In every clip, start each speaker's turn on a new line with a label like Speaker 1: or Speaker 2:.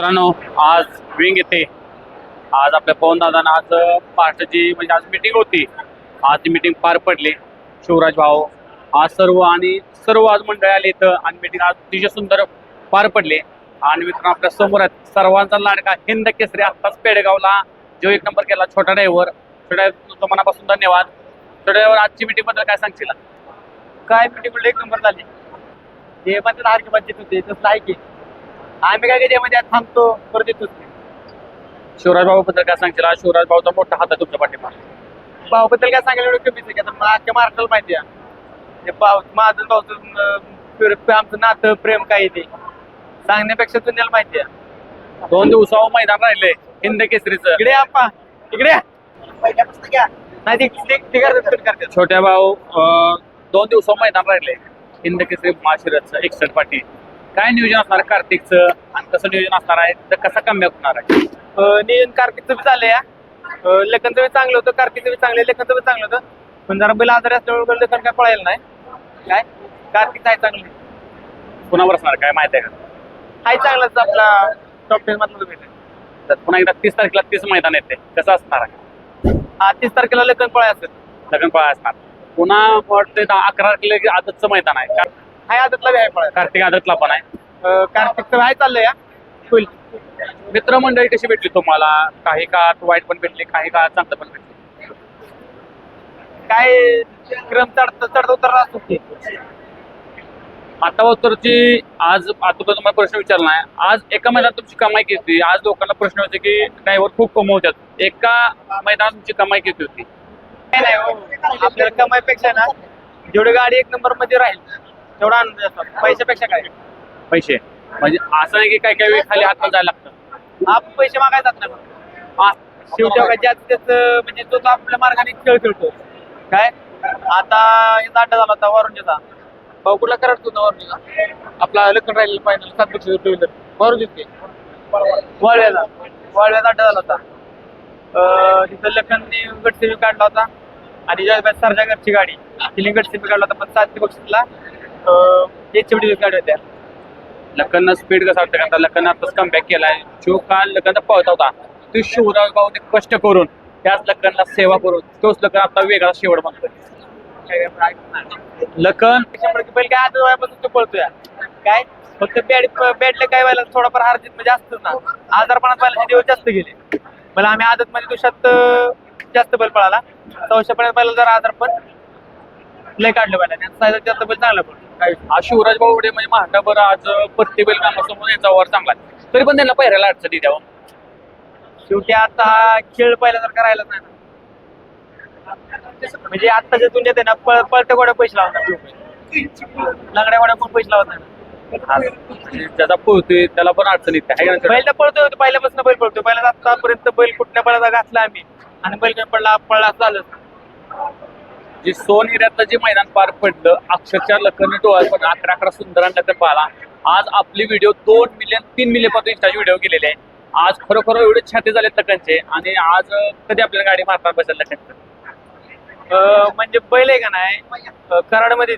Speaker 1: मित्रांनो, आज विंग येथे आज आपल्या पवन दादांना आज महाराष्ट्राची म्हणजे आज मीटिंग होती. आज ती मीटिंग पार पडली. शिवराज भाऊ आज सर्व आज मंडळी आले इथं आणि मीटिंग आज अतिशय सुंदर पार पडली. आणि मित्रांनो, आपल्या समोर आहेत सर्वांचा लाडका हिंद केसरी आत्ताच पेडगावला जो 1 नंबर केला छोटा ड्रायव्हर. छोट्या तुमचं मनापासून धन्यवाद. छोट्या ड्रायव्हर, आजची मीटिंग बद्दल काय सांगशील?
Speaker 2: काय मीटिंग 1 नंबर झाली. हे म्हणतात हारकी बातचीत होते तसं आहे की आम्ही काय त्यामध्ये थांबतो परत येतोच.
Speaker 1: शिवराज भाऊ बद्दल काय सांगशील? आज शिवराज भाऊचा मोठा हात आहे तुमच्या पाठीमागे.
Speaker 2: भाऊबद्दल काय सांगायला एवढं कमीच आहे की आता अख्ख्या महाराष्ट्राला माहिती आहे ते भाऊ माझं भाऊचं आमचं नातं प्रेम काय ते सांगण्यापेक्षा दुनियाला माहिती आहे.
Speaker 1: 2 दिवसावर मैदान राहिले हिंद केसरीचं.
Speaker 2: इकडे आप्पा इकडे पहिल्यापासून घ्या नाही ते करतात.
Speaker 1: छोट्या भाऊ 2 दिवसावर मैदान राहिले हिंद केसरी महाशिरतचं 61 पाठी. काय नियोजन असणार आहे कार्तिकचं आणि कसं नियोजन असणार आहे, तर कसा कमबॅक होणार आहे?
Speaker 2: नियोजन कार्तिकचं बी झालंय. लेखनचं बी चांगलं होतं, कार्तिकचं बी चांगलं, लेखनचं बी चांगलं होतं. पण जरा बैल आजारी असल्यामुळे लेखन काय पळायला नाही. काय कार्तिक आहे चांगलं.
Speaker 1: कुणावर असणार काय माहिती आहे का?
Speaker 2: हाय चांगलाच आपला टॉप 10 मधलं भेटेल.
Speaker 1: तर पुन्हा एकदा 30 तारखेला 30 मैदान येते, कसं असणार आहे?
Speaker 2: 30 तारखेला लेखन पळाय असेल.
Speaker 1: लग्न पळा असणार. पुन्हा वाटते 11 तारखेला आदतचं मैदान आहे.
Speaker 2: हाय आदतला बी आहे पळाय.
Speaker 1: कार्तिक आदतला पण आहे.
Speaker 2: कार्तिकचं हाय चाललंय फुल.
Speaker 1: मित्रमंडळी कशी भेटली तुम्हाला? काही काळात वाईट पण भेटली, काही काळात चांगलं पण भेटली.
Speaker 2: काय क्रम चढता उतरला असतो की.
Speaker 1: आता उत्तरची आज आता तुम्हाला प्रश्न विचारला आहे. आज एका मैदानात तुमची कमाई किती होती? आज लोकांना प्रश्न होते की ड्रायव्हर खूप कमवतात. एका मैदानात तुमची कमाई किती होती?
Speaker 2: नाही हो. आपल्याला कमाईपेक्षा ना जेवढी गाडी 1 नंबर मध्ये राहील तेवढा आनंद असतो. पैशापेक्षा काय
Speaker 1: पैसे म्हणजे असं नाही की काही काही वेळ खाली हात जायला लागतं.
Speaker 2: आपण पैसे मागायला जात नाही बघ. शेवटी ज्याचं त्याचं म्हणजे तो आपल्या मार्गाने खेळ खेळतो. काय आता याचा अड्डा झाला होता वरुणचा. भाऊ कुठला कराड तू वरुणचा आपला लग्न राहिलेलं फायनल 7 टू व्हीलर वरुण वाळव्याचा अड्डा झाला होता. तिथं लखनने गटसेमी काढला होता आणि ज्या सरच्या घरची गाडी तिने गटसेमी काढला होता. पण 7 बक्षीसला एचएवडी गाडी होत्या.
Speaker 1: लखननं स्पीड कसं वाटतं का? लखननं आताच कमबॅक केलाय. जो काल लखनचा पळता होता तो शिवराज भाऊने कष्ट करून त्याच लखनला सेवा करून तोच लखन आता वेगळा शेवट बनतोय. लखन
Speaker 2: 100 बैल काय आता वयापासून तो पळतोय. काय फक्त बॅटला काय व्हायला थोडाफार हार जीत म्हणजे असतच ना. आजारपणात व्हायला दिवस जास्त गेले. मला आम्ही आदत मध्ये दिवसात जास्त बैल पळाला. 100पर्यंत बैल जर आजारपण लय काढलं पाहिजे. जास्त बैल चांगला पण
Speaker 1: आज शिवराज भाऊ एवढे म्हणजे महाराष्ट्रभर आज प्रत्येक बैल कामासमोर याचा वर चांगला आहे. तरी पण त्यांना पहिऱ्याला अडचणी द्यावं.
Speaker 2: शेवटी आता हा खेळ पहिल्यासारखा राहिलाच नाही ना. म्हणजे आत्ताच्या दुनियेत आहे ना पळत्या गोड्या पैसे लावतात लंगड्या गोड्या पण पैसे लावत नाही.
Speaker 1: ज्याचा पळतोय त्याला पण अडचण येते.
Speaker 2: पहिला पळतोय पहिल्यापासून बैल पळतोय. पहिल्या आतापर्यंत बैल कुठल्या बैलाचा घातला आम्ही आणि बैल काय पळला झालं.
Speaker 1: जे सोनेऱ्यातलं जे मैदान पार पडलं अक्षरशः लखन डोळ्यात पण 11 सुंदर लखन पाहिला. आज आपली व्हिडिओ 2 मिलियन 3 मिलियन पर्यंत इंस्टाचे व्हिडिओ गेलेले आहे. आज खरोखर एवढे छाती झाले लखनचे. आणि आज कधी आपल्याला गाडी मारतात बसेल लखनचं?
Speaker 2: म्हणजे बैल आहे का नाही कराडमध्ये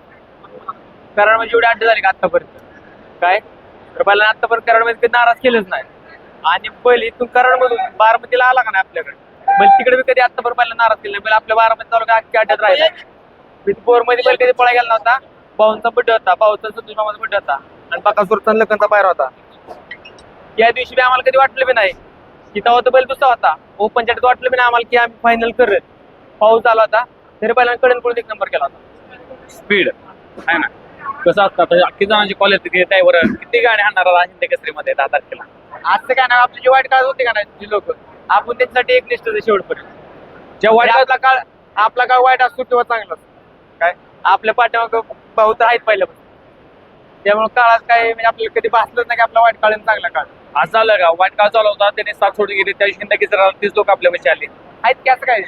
Speaker 2: एवढे अड्डे झाले का आतापर्यंत. काय तर बैलांना आतापर्यंत कराडमध्ये कधी नाराज केलंच नाही. आणि बैल इथून कराडमधून बारामतीला आला का नाही आपल्याकडे बैल तिकडे कधी आतापर्यंत बैल नाराज केलं नाही. बैल आपल्या बारामती तालुका अख्ख्या अड्ड्यात राहिला. बोरमध्ये बैल कधी पळा गेला नव्हता. भाऊंचा बड्डे होता, भाऊचा संतोष मामाचा बड्डे होता आणि बकासूरचा लखनचा पायरा होता. या दिवशी बी आम्हाला कधी वाटलं बी नाही की तेव्हा तो बैल दुसरा होता. ओपनच्या वाटलं बी नाही आम्हाला की आम्ही फायनल करत. पाऊस आला होता तरी बैलांना कडन पळून 1 नंबर केला होता.
Speaker 1: स्पीड आहे ना. कसं असतं किती जणांची कॉल येते त्यावर किती गाडी हाणणार हिंद केसरीमध्ये 10 तारखेला?
Speaker 2: आजचं काय नाही आपली जी वाईट काळ होते का नाही जी लोक आपण त्यांच्यासाठी एक निष्ठ शेवटपर्यंत.
Speaker 1: जेव्हा
Speaker 2: आपला काळ वाईट असतो तेव्हा चांगला असतो. काय आपल्या पाठीमाग भाऊ तर आहेत पहिल्यापासून. त्यामुळे काळात काय म्हणजे आपल्याला कधी भासलंच नाही की आपला वाईट काळ आणि चांगला काळ.
Speaker 1: असं झालं का? वाईट काळ चालू होता त्याने साथ सोडून गेली त्या हिंद केसरीला 30 लोक आपल्या पैसे आले
Speaker 2: आहेत की असं काय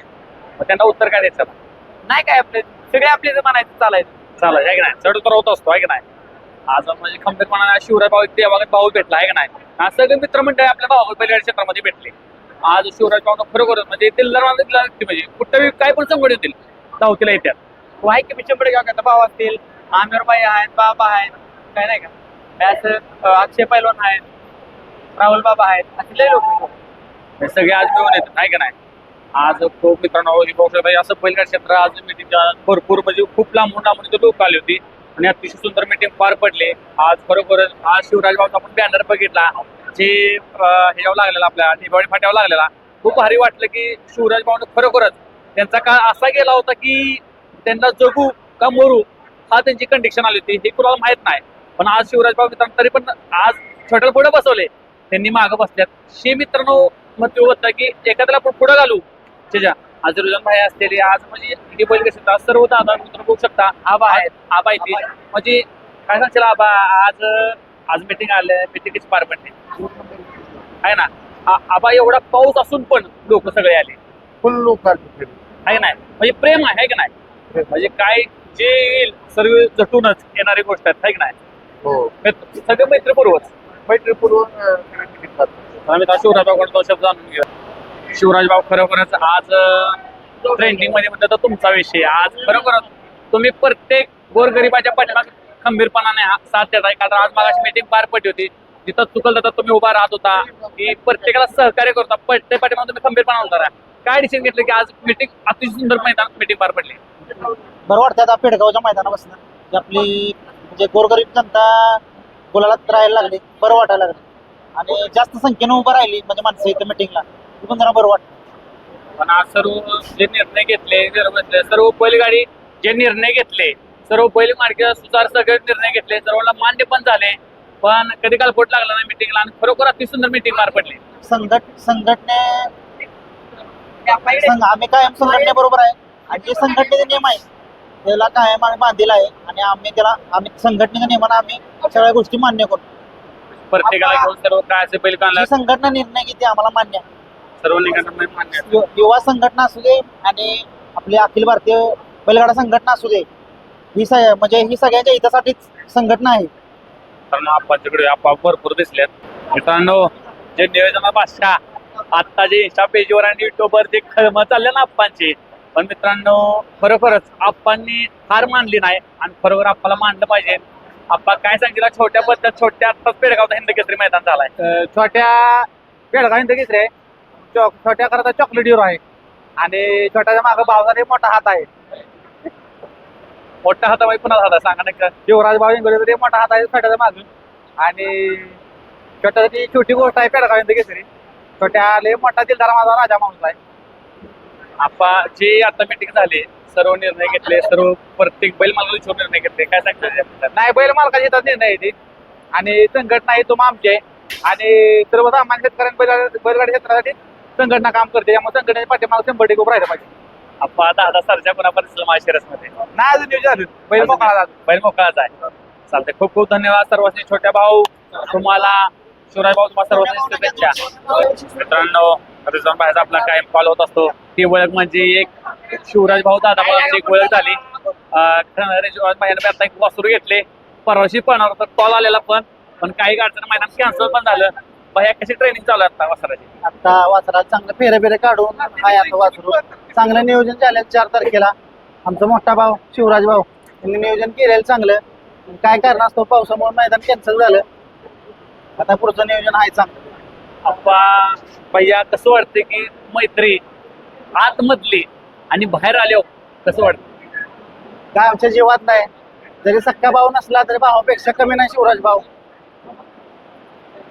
Speaker 1: मग त्यांना उत्तर काय द्यायचं?
Speaker 2: नाही काय आपले सगळे आपले म्हणायचं चालायचं
Speaker 1: चालेल आहे की नाही? चढ उतर होत असतो आहे की नाही? आज म्हणजे खंबीरपणा शिवराज भाऊ देवागत भाऊ भेटला आहे की नाही? आज सगळे मित्रमंडळी आपल्या भाऊ बैलगाडी क्षेत्रामध्ये भेटले. आज शिवराज भाऊ खरोखर म्हणजे म्हणजे कुठं काय पण संकट येतील धावतीला येतात.
Speaker 2: आहे की 100% भाऊ असतील, आमिरबाई आहेत, बाबा आहेत, काय नाही का असं अक्षय पैलवान आहेत. राहुल बाबा आहेत असे लय लोक.
Speaker 1: हे सगळे आज मिळून येतात आहे का नाही. आज खूप मित्रांनो हे बघू शकता, असं बैलगाडी क्षेत्र आज मिटिंगच्या भरपूर म्हणजे खूप लांबून लांबून इथे लोक आली होती आणि अतिशय सुंदर मिटिंग पार पडली. आज खरोखरच आज शिवराज भाऊचा आपण बॅनर बघितला जे ह्याच्यावर लागलेला आपल्या दिवाळी फाट्यावर लागलेला. खूप भारी वाटलं की शिवराज भाऊने खरोखरच त्यांचा काळ असा गेला होता की त्यांना जगू का मरू हा त्यांची कंडिशन आली होती हे कुणाला माहित नाही. पण आज शिवराज भाऊ मित्रांनो तरी पण आज छोट्याला पुढे बसवले, त्यांनी मागं बसल्यात. शे मित्रांनो मग ते होतं की एखाद्याला आपण पुढे घालू त्याच्या आज रुजन भाई असलेली आज म्हणजे हे बैल कसे आज सर्व दादा मित्र बघू शकता. आबा आहेत, आबा येते म्हणजे काय सांगशील आबा आज आज मिटिंग आलं, मिटिंग कशी पार पडली आहे ना. आबा एवढा पाऊस असून पण लोक सगळे आले,
Speaker 3: फुल लोक
Speaker 1: आहे नाही म्हणजे प्रेम आहे का नाही. म्हणजे काय जे येईल सर्व झटूनच येणारी गोष्ट आहे का नाही.
Speaker 3: हो
Speaker 1: सगळे मैत्रीपूर्वच
Speaker 3: मैत्रीपूर्व
Speaker 1: आम्ही आता शिवराजभाऊकडे तो शब्द जाणून घेऊया. शिवराजभाऊ खरोखरच आज ट्रेंडिंग मध्ये म्हणतात तर तुमचा विषय आज खरोखरच तुम्ही प्रत्येक गोरगरिबाच्या पाठीमागे खंबीरपणाने साथ देताय. कारण आज मागाशी मीटिंग पार पडली होती जिथं चुकल तर तुम्ही उभा राहत होता की प्रत्येकाला सहकार्य करता प्रत्येक पाठीमागे तुम्ही खंबीरपणा होता. काय डिसिजन घेतलं की आज मीटिंग अतिशय सुंदर मैदान मीटिंग पार पडली.
Speaker 4: बरं वाटतं आता पेडगावच्या मैदानापासून जी आपली म्हणजे गोरगरीब जनता बोलायला राहायला लागली, बरं वाटायला लागलं आणि जास्त संख्येनं उभं राहिली म्हणजे माणसं इथं मिटिंगला ती पण जरा बरं वाटतं.
Speaker 1: पण आज सर्व जे निर्णय घेतले सर्व बैलगाडी जे निर्णय घेतले सर्व बैल मार्गानुसार सगळे निर्णय घेतले, सर्वांना मान्य पण झाले. पण कधी काल पोट लागला नाही मिटिंगला आणि खरोखर अति सुंदर मिटिंग पार पडली.
Speaker 4: संघटने आम्ही कायम संघटनेबरोबर आहे आणि जे संघटनेचे नियम आहे त्याला कायम आम्ही बांधील आहे आणि आम्ही संघटनेच्या नियमानं आम्ही सगळ्या गोष्टी मान्य करतो.
Speaker 1: प्रत्येकाला घेऊन सर्व काय असे बैल काढला
Speaker 4: जी संघटना निर्णय घेते आम्हाला मान्य आहे.
Speaker 1: सर्व निघालं मान्य.
Speaker 4: युवा संघटना असू दे आणि आपली अखिल भारतीय बैलगाडा संघटना असू दे म्हणजे ही सगळ्यांच्या हितासाठीच संघटना आहे.
Speaker 1: कारण आपाच्याकडे आपा भरपूर दिसल्यात मित्रांनो. जे नियोजना बादशाह आता जे इंस्टा पेजवर आणि युट्यूबवर जे खळम चालले ना आप्पांचे, पण मित्रांनो खरोखरच आप्पांनी हार मानली नाही आणि खरोखर आप्पाला मानलं पाहिजे. आप्पा काय सांगितलं छोट्या पद्धत छोट्या आत्ताच पेडगावचा हिंद केसरी मैदान झालाय.
Speaker 2: छोट्या पेडगाव हिंद केसरी छोट्या करता चॉकलेट हिरो आहे आणि छोट्याच्या मागे भावचा मोठा हात आहे.
Speaker 1: मोठा हातामध्ये पुन्हा झाला सांगा नाही का.
Speaker 2: शिवराज भाऊ इंगोले मोठा हात आहे छोट्याच्या मागून आणि छोट्यासाठी छोटी गोष्ट आहे पेडगाव हिंद केसरी. छोट्याले मोठा दिलदार माझा राजा माणूस आहे.
Speaker 1: आप्पा जे आता मिटिंग झाले सर्व निर्णय घेतले, सर्व प्रत्येक बैल मालकाचे निर्णय घेतले, काय सांगतात.
Speaker 2: नाही बैल मालकाची येतात निर्णय येते आणि संघटना आहे तो आमची आहे आणि सर्वसामान्य शेतकऱ्यांनी बैलगाडी क्षेत्रासाठी संघटना काम करते. त्यामुळे संघटनेच्या पाठीमागे 100% उभं राहिलं पाहिजे.
Speaker 1: आप्पा 10 सरच्या पुन्हा माळशिरस मध्ये
Speaker 2: नाही अजून नियोजन झालं. बैल मोकळा झाला.
Speaker 1: बैल मोकळाच आहे. चालतंय. खूप खूप धन्यवाद सर्वांनी. छोट्या भाऊ तुम्हाला शिवराज भाऊ तुम्हाला सर्वांनी शुभेच्छा. मित्रांनो रिझॉन बाहेर आपला कायम कॉल होत असतो. ती ओळख म्हणजे एक शिवराज भाऊ दादा भाऊची एक ओळख झाली. रिझॉन बाहेर आता एक वासरू घेतले परवाशी पळणार होता कॉल आलेला पण काही अडचण मैदान कॅन्सल पण झालं. भैया कशी ट्रेनिंग चालू आहे आता वासराची.
Speaker 4: आता वासरात चांगलं फेरे काढून हाय आता वासरू चांगलं नियोजन झालं. 4 तारखेला आमचा मोठा भाऊ शिवराज भाऊ यांनी नियोजन केलेलं चांगलं. काय कारण असतो पावसामुळे मैदान कॅन्सल झालं. आता पुढचं नियोजन आहे चांगलं.
Speaker 1: आप्पा भैया कसं वाटतं की मैत्री आतमधली आणि बाहेर आल्यावर कसं वाटतं.
Speaker 4: काय आमच्या जीवात नाही. जरी सक्का भाऊ नसला तरी भावापेक्षा कमी नाही शिवराज भाऊ.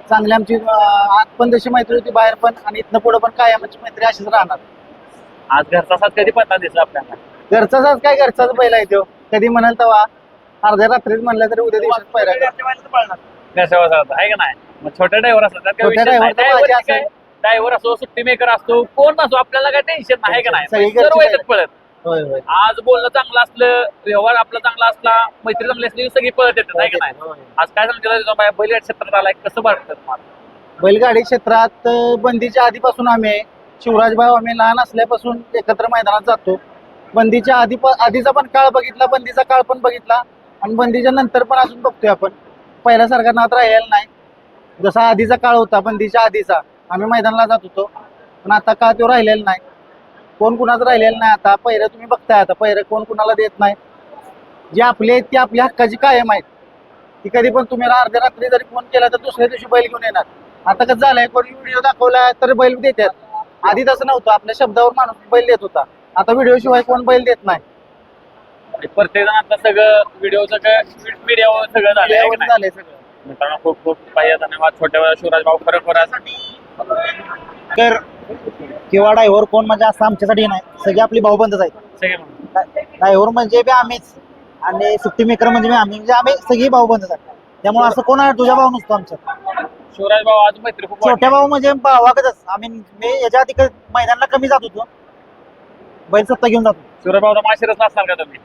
Speaker 4: चांगली आमची आत पण जशी मैत्री होती बाहेर पण आणि इथनं पुढे पण काय आमची मैत्री अशीच राहणार.
Speaker 1: आज घरचा साथ कधी पत्ता दिसला आपल्याला.
Speaker 4: घरचाच आज काय घरचाच बैल आहे तो. कधी म्हणाल तेव्हा अर्ध्या रात्रीत म्हणलं तरी उद्या दिवसात पहिला
Speaker 1: आहे का नाही. मग छोट्या ड्रायव्हर असतात
Speaker 4: छोट्या driver तर माझे असेल.
Speaker 1: ड्रायव्हर असो सुट्टी मेकर असतो कोण असो आपल्याला काय टेन्शन नाही का नाही.
Speaker 4: सगळी
Speaker 1: सर्व
Speaker 4: घरची
Speaker 1: येतात पळत.
Speaker 4: होय होय
Speaker 1: आज बोलणं चांगलं असलं व्यवहार आपला चांगला असला मैत्री चांगली असली सगळी पळत येतात आहे का नाही.
Speaker 4: होय.
Speaker 1: आज काय सांगितलं बैलगाडी क्षेत्रात आलाय कसं वाटतं तुम्हाला.
Speaker 4: बैलगाडी क्षेत्रात बंदीच्या आधीपासून आम्ही शिवराज भाऊ आम्ही लहान असल्यापासून एकत्र मैदानात जातो. बंदीच्या आधीचा पण काळ बघितला, बंदीचा काळ पण बघितला आणि बंदीच्या नंतर पण अजून बघतोय आपण. पहिल्यासारखा नाद राहिलेला नाही. जसा आधीचा काळ होता बंदीच्या आधीचा आम्ही मैदानाला जात होतो पण आता काळ तो राहिलेला नाही. कोण कुणाचं राहिलेलं नाही. आता पहिरं तुम्ही बघताय आता पहिरं कोण कुणाला देत नाही. जे आपले आहेत ते आपल्या हक्काची कायम आहेत. ती कधी पण तुम्ही अर्ध्या रात्री जरी फोन केला तर दुसऱ्या दिवशी बैल घेऊन येणार. आता कसं झालंय कोणी व्हिडिओ दाखवला तर बैल देतात. आधी तसं नव्हतं, आपल्या शब्दावर माणूस बैल देत होता. आता व्हिडिओ शिवाय कोण बैल देत नाही.
Speaker 1: प्रत्येक जण आता सगळं व्हिडिओ सगळं मीडियावर सगळं झालंय है का नाही?
Speaker 4: झालंय सगळं.
Speaker 1: मित्रांनो खूप खूप काही धन्यवाद छोट्या शिवराज भाऊ खरोखर
Speaker 5: तर किंवा ड्रायव्हर कोण म्हणजे असं आमच्यासाठी नाही, सगळे आपली भाऊबंदच आहेत.
Speaker 1: सगळे
Speaker 5: ड्रायव्हर म्हणजे बी आम्हीच आणि सुट्टी मेकर म्हणजे बी आम्ही, म्हणजे आम्ही सगळी भाऊबंदच आहेत. त्यामुळे असं कोण आहे तुझा भाऊ नसतो आमचा.
Speaker 1: शिवराज भाऊ आज मैत्री खूप
Speaker 5: छोट्या भाऊ म्हणजे भावागतच आम्ही. मी याच्या आधी मैदानाला कमी जात होतो, बैल सत्ता घेऊन जातो.
Speaker 1: शिवराज भाऊ माशिरस असणार का तुम्ही?